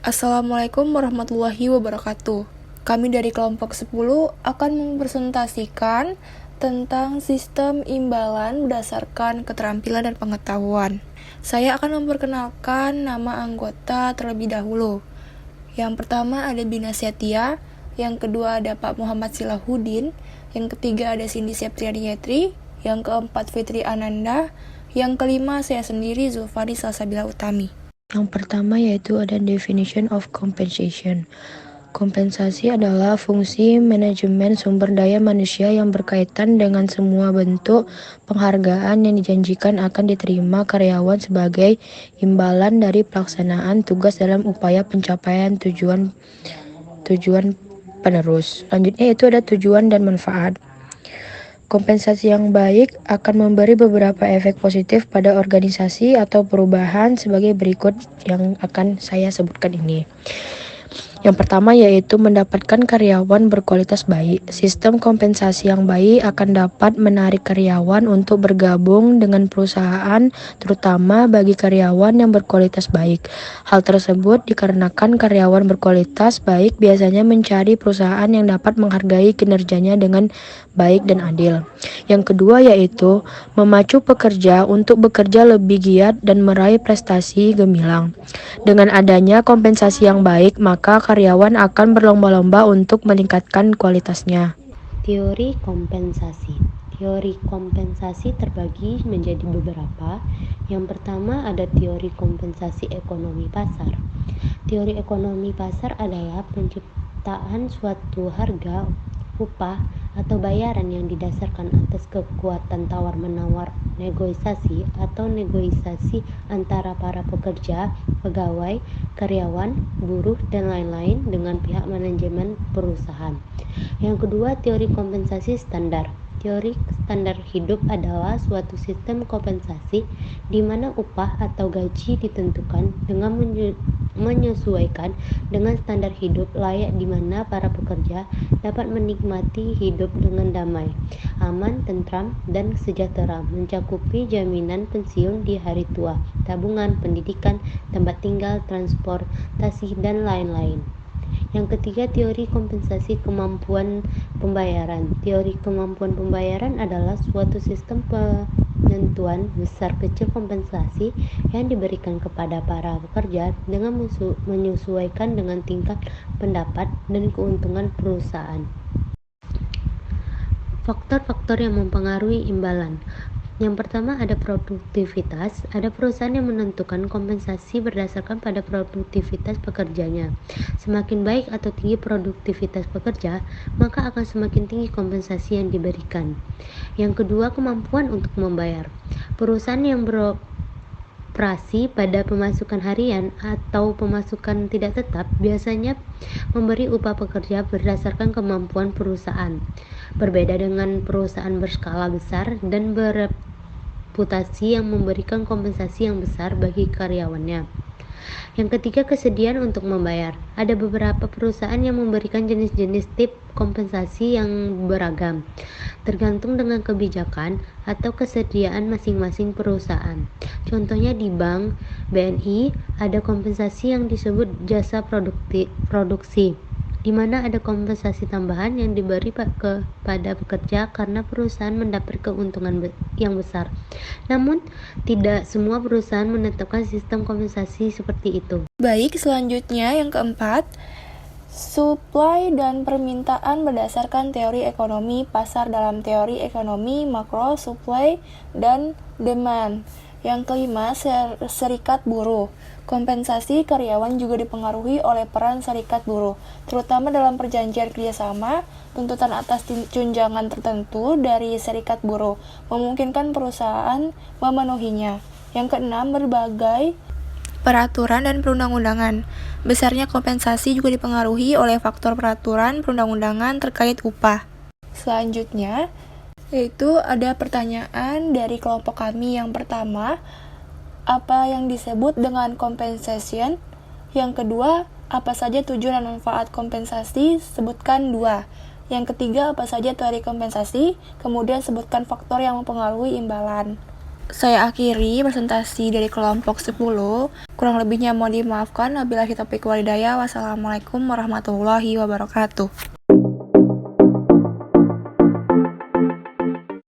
Assalamualaikum warahmatullahi wabarakatuh. Kami dari kelompok 10 akan mempresentasikan tentang sistem imbalan berdasarkan keterampilan dan pengetahuan. Saya akan memperkenalkan nama anggota terlebih dahulu. Yang pertama ada Bina Setia, yang kedua ada Pak Muhammad Silahudin, yang ketiga ada Cindy Septrianietri, yang keempat Fitri Ananda, yang kelima saya sendiri Zulfari Salsabila Utami. Yang pertama yaitu ada definition of compensation. Kompensasi adalah fungsi manajemen sumber daya manusia yang berkaitan dengan semua bentuk penghargaan yang dijanjikan akan diterima karyawan sebagai imbalan dari pelaksanaan tugas dalam upaya pencapaian tujuan penerus. Selanjutnya yaitu ada tujuan dan manfaat. Kompensasi yang baik akan memberi beberapa efek positif pada organisasi atau perubahan sebagai berikut yang akan saya sebutkan ini. Yang pertama yaitu mendapatkan karyawan berkualitas baik. Sistem kompensasi yang baik akan dapat menarik karyawan untuk bergabung dengan perusahaan, terutama bagi karyawan yang berkualitas baik. Hal tersebut dikarenakan karyawan berkualitas baik biasanya mencari perusahaan yang dapat menghargai kinerjanya dengan baik dan adil. Yang kedua yaitu memacu pekerja untuk bekerja lebih giat dan meraih prestasi gemilang. Dengan adanya kompensasi yang baik, maka karyawan akan berlomba-lomba untuk meningkatkan kualitasnya. Teori kompensasi. Teori kompensasi terbagi menjadi beberapa. Yang pertama ada teori kompensasi ekonomi pasar. Teori ekonomi pasar adalah penciptaan suatu harga, upah, atau bayaran yang didasarkan atas kekuatan tawar-menawar negosiasi antara para pekerja, pegawai, karyawan, buruh, dan lain-lain dengan pihak manajemen perusahaan. Yang kedua, teori kompensasi standar. Teori standar hidup adalah suatu sistem kompensasi di mana upah atau gaji ditentukan dengan menyesuaikan dengan standar hidup layak di mana para pekerja dapat menikmati hidup dengan damai, aman, tentram, dan sejahtera, mencakupi jaminan pensiun di hari tua, tabungan, pendidikan, tempat tinggal, transportasi, dan lain-lain. Yang ketiga, teori kompensasi kemampuan pembayaran. Teori kemampuan pembayaran adalah suatu sistem penentuan besar kecil kompensasi yang diberikan kepada para pekerja dengan menyesuaikan dengan tingkat pendapat dan keuntungan perusahaan. Faktor-faktor yang mempengaruhi imbalan. Yang pertama ada produktivitas. Ada perusahaan yang menentukan kompensasi berdasarkan pada produktivitas pekerjanya. Semakin baik atau tinggi produktivitas pekerja, maka akan semakin tinggi kompensasi yang diberikan. Yang kedua, kemampuan untuk membayar. Perusahaan yang beroperasi pada pemasukan harian atau pemasukan tidak tetap biasanya memberi upah pekerja berdasarkan kemampuan perusahaan. Berbeda dengan perusahaan berskala besar dan bereputasi yang memberikan kompensasi yang besar bagi karyawannya. Yang ketiga, kesediaan untuk membayar. Ada beberapa perusahaan yang memberikan jenis-jenis tip kompensasi yang beragam, tergantung dengan kebijakan atau kesediaan masing-masing perusahaan. Contohnya di bank BNI ada kompensasi yang disebut jasa produksi, di mana ada kompensasi tambahan yang diberi kepada pekerja karena perusahaan mendapat keuntungan yang besar. Namun, tidak semua perusahaan menetapkan sistem kompensasi seperti itu. Baik, selanjutnya yang keempat, supply dan permintaan berdasarkan teori ekonomi pasar dalam teori ekonomi makro, supply dan demand. Yang kelima, serikat buruh. Kompensasi karyawan juga dipengaruhi oleh peran serikat buruh, terutama dalam perjanjian kerjasama. Tuntutan atas tunjangan tertentu dari serikat buruh memungkinkan perusahaan memenuhinya. Yang keenam, berbagai peraturan dan perundang-undangan. Besarnya kompensasi juga dipengaruhi oleh faktor peraturan perundang-undangan terkait upah. Selanjutnya, yaitu ada pertanyaan dari kelompok kami. Yang pertama, apa yang disebut dengan compensation? Yang kedua, apa saja tujuan dan manfaat kompensasi? Sebutkan 2. Yang ketiga, apa saja teori kompensasi? Kemudian sebutkan faktor yang mempengaruhi imbalan. Saya akhiri presentasi dari kelompok 10. Kurang lebihnya mohon dimaafkan. Wabillahi taufiq walhidayah. Wassalamualaikum warahmatullahi wabarakatuh.